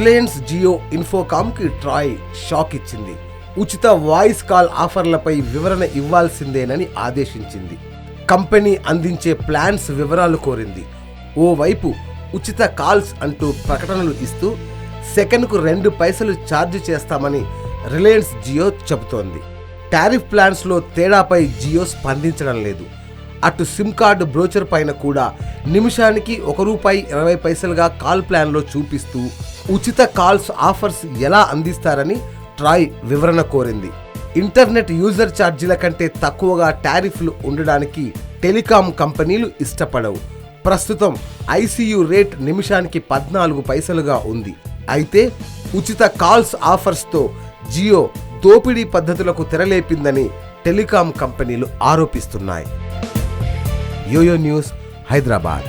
Reliance Jio ఇన్ఫోకామ్కి Troy shock ఇచ్చింది. ఉచిత voice call ఆఫర్లపై వివరణ ఇవ్వాల్సిందేనని ఆదేశించింది. కంపెనీ అందించే ప్లాన్స్ వివరాలు కోరింది. ఓవైపు ఉచిత కాల్స్ అంటూ ప్రకటనలు ఇస్తూ సెకనుకు 2 పైసలు ఛార్జ్ చేస్తామని రిలయన్స్ జియో చెబుతోంది. టారిఫ్ ప్లాన్స్లో తేడాపై జియో స్పందించడం లేదు. అటు సిమ్ కార్డు బ్రోచర్ పైన కూడా నిమిషానికి ₹1.20గా కాల్ ప్లాన్లో చూపిస్తూ ఉచిత కాల్స్ ఆఫర్స్ ఎలా అందిస్తారని ట్రాయ్ వివరణ కోరింది. ఇంటర్నెట్ యూజర్ ఛార్జీల కంటే తక్కువగా టారిఫ్లు ఉండడానికి టెలికాం కంపెనీలు ఇష్టపడవు. ప్రస్తుతం ఐసీయూ రేట్ నిమిషానికి 14 పైసలుగా ఉంది. అయితే ఉచిత కాల్స్ ఆఫర్స్తో జియో దోపిడీ పద్ధతులకు తెరలేపిందని టెలికాం కంపెనీలు ఆరోపిస్తున్నాయి. Yo-yo news, Hyderabad.